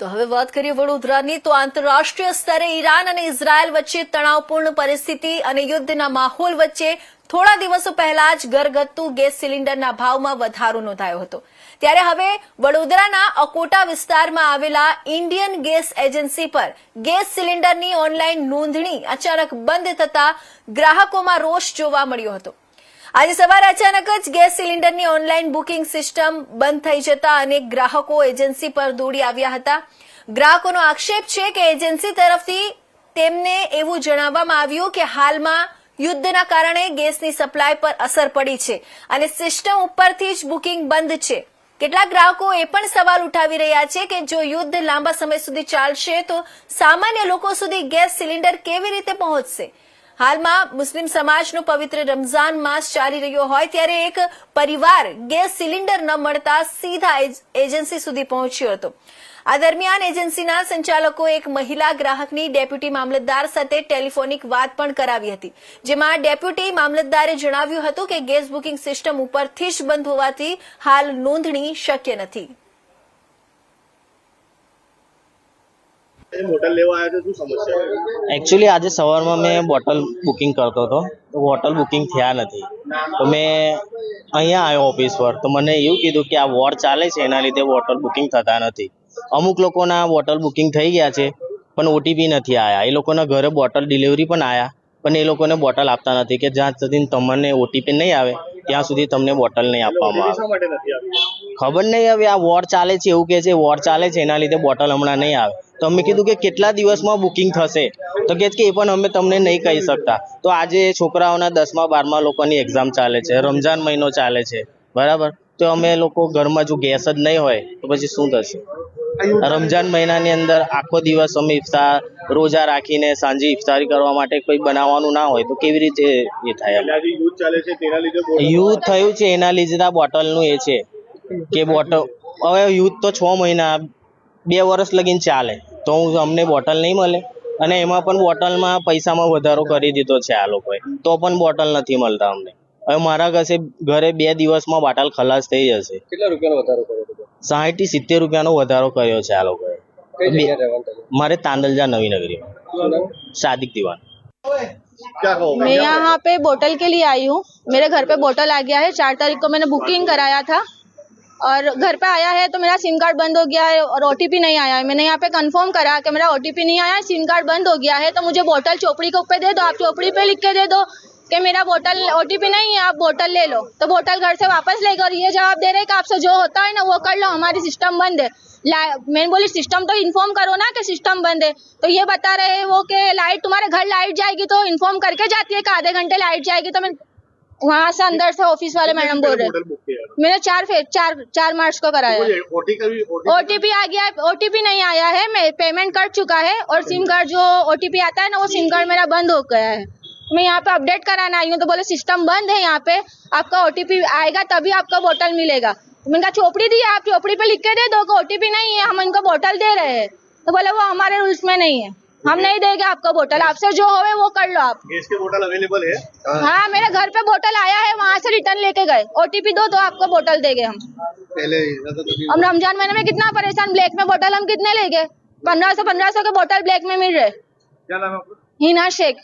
તો હવે વાત કરીએ વડોદરાની તો આંતરરાષ્ટ્રીય સ્તરે ઈરાન અને ઇઝરાયલ વચ્ચે તણાવપૂર્ણ પરિસ્થિતિ અને યુદ્ધના માહોલ વચ્ચે થોડા દિવસો પહેલા જ ઘરગથ્થુ ગેસ સિલિન્ડરના ભાવમાં વધારો નોંધાયો હતો। ત્યારે હવે વડોદરાના અકોટા વિસ્તારમાં આવેલા ઇન્ડિયન ગેસ એજન્સી પર ગેસ સિલિન્ડરની ઓનલાઈન નોંધણી અચાનક બંધ થતા ગ્રાહકોમાં રોષ જોવા મળ્યો હતો। આજે સવારે અચાનક જ ગેસ સિલિન્ડરની ઓનલાઈન બુકિંગ સિસ્ટમ બંધ થઈ જતા અનેક ગ્રાહકો એજન્સી પર દોડી આવ્યા હતા। ગ્રાહકોનો આક્ષેપ છે કે એજન્સી તરફથી તેમને એવું જણાવવામાં આવ્યું કે હાલમાં યુદ્ધના કારણે ગેસની સપ્લાય પર અસર પડી છે અને સિસ્ટમ ઉપરથી જ બુકિંગ બંધ છે। કેટલાક ગ્રાહકો એ પણ સવાલ ઉઠાવી રહ્યા છે કે જો યુદ્ધ લાંબા સમય સુધી ચાલશે તો સામાન્ય લોકો સુધી ગેસ સિલિન્ડર કેવી રીતે પહોંચશે। હાલમાં મુસ્લિમ સમાજનો પવિત્ર રમઝાન માસ ચાલી રહ્યો હોય ત્યારે એક પરિવાર ગેસ સિલિન્ડર ન મળતા સીધા એજન્સી સુધી પહોંચ્યો હતો। આ દરમિયાન એજન્સીના સંચાલકો એક મહિલા ગ્રાહકની ડેપ્યુટી મામલતદાર સાથે ટેલિફોનિક વાત પણ કરાવી હતી, જેમાં ડેપ્યુટી મામલતદારે જણાવ્યું હતું કે ગેસ બુકિંગ સિસ્ટમ ઉપરથી જ બંધ હોવાથી હાલ નોંધણી શક્ય નથી। एक्चुअली आज सवार में मैं बोटल बुकिंग करतो तो बोटल बुकिंग थया नहीं तो मैं अहींया आव्यो ऑफिस पर तो मैंने एवं कीधुं कि आ वॉर चाले छे एना लीधे बोटल बुकिंग थता नहीं। अमुक लोकोना बोटल बुकिंग थई गया छे पण ओटीपी नहीं आया। ए लोकोना घरे बोटल डिलिवरी पण आया पण ए लोकोने बोटल आपता नहीं कि ज्यां सुधी तमने ओटीपी नहीं आवे ત્યાં સુધી તમને બોટલ નહીં આપવામાં આવે। ખબર નહીં હવે આ વોર ચાલે છે એવું કહે છે, વોર ચાલે છે એના લીધે બોટલ હમણાં નહીં આવે। તો અમે કીધું કે કેટલા દિવસમાં બુકિંગ થશે તો કહે કે એ પણ અમે તમને નહીં કહી શકતા। તો આજે છોકરાઓના 10મા 12મા લોકોની એક્ઝામ ચાલે છે, રમઝાન મહિનો ચાલે છે, બરાબર। તો અમે લોકો ઘરમાં જો ગેસ જ નહીં હોય તો પછી શું થશે। રમઝાન મહિનાની અંદર આખો દિવસ અમે ઇફતાર રોજા રાખીને સાંજે ઇફતારી કરવા માટે કોઈ બનાવવાનું ના હોય તો કેવી રીતે એ થાય। યુદ્ધ થયું છે એના લીધે બોટલનું એ છે કે બોટલ હવે યુદ્ધ તો 6 મહિના 2 વર્ષ લગીને ચાલે તો અમને બોટલ નહીં મળે અને એમાં પણ બોટલમાં પૈસામાં વધારો કરી દીધો છે આ લોકોએ તો પણ બોટલ નથી મળતા અમને। હવે મારા ઘરે 2 દિવસમાં બોટલ ખલાસ થઈ જશે। કેટલા રૂપિયાનો વધારો કર્યો હતો? 60 થી 70 રૂપિયાનો વધારો કર્યો છે આ લોકોએ। મારે तांदलजा नवी नगरी में सादिक दीवान। मैं यहाँ पे बोतल के लिए आई हूँ। मेरे घर पे बोतल आ गया है। 4 तारीख को मैंने बुकिंग कराया था और घर पे आया है तो मेरा सिम कार्ड बंद हो गया है और ओटीपी नहीं आया है। मैंने यहाँ पे कंफर्म करा कि मेरा ओटीपी नहीं आया, सिम कार्ड बंद हो गया है। तो मुझे बोतल चोपड़ी के ऊपर दे दो, आप चोपड़ी पे लिख के दे दो कि मेरा बोतल ओटीपी नहीं है, आप बोतल ले लो। तो बोतल घर से वापस लेकर ये जवाब दे रहे कि आपसे जो होता है ना वो कर लो, हमारी सिस्टम बंद है। मैंने बोली सिस्टम तो इन्फॉर्म करो ना कि सिस्टम बंद है। तो ये बता रहे हैं वो कि लाइट तुम्हारे घर लाइट जाएगी तो इन्फॉर्म करके जाती है कि आधे घंटे लाइट जाएगी। तो मैं वहाँ से अंदर से ऑफिस वाले मैडम बोल रहे मैंने 4 मार्च को कराया। ओटीपी आ गया, ओटीपी नहीं आया है, मैं पेमेंट कर चुका है और सिम कार्ड जो ओटीपी आता है ना वो सिम कार्ड मेरा बंद हो गया है। मैं यहाँ पे अपडेट कराना आई हूँ तो बोले सिस्टम बंद है, यहाँ पे आपका ओटीपी आएगा तभी आपका बोतल मिलेगा। तो मैंने कहा चोपड़ी दी, आप चोपड़ी पे लिख के दे दो कि ओटीपी नहीं है, हम इनको बोतल दे रहे हैं। तो बोले वो हमारे रूल्स में नहीं है, हम नहीं देंगे आपको बोतल, आपसे जो होवे वो कर लो आप। गैस की बोतल अवेलेबल है? हाँ मेरे घर पे बोतल आया है, वहाँ से रिटर्न लेके गए। ओटीपी दो तो आपको बोतल देंगे हम। पहले हम रमजान महीने में कितना परेशान, ब्लैक में बोतल हम कितने लेंगे? 1500 के बोतल ब्लैक में मिल रहे। क्या नाम है आपका? हिना शेख।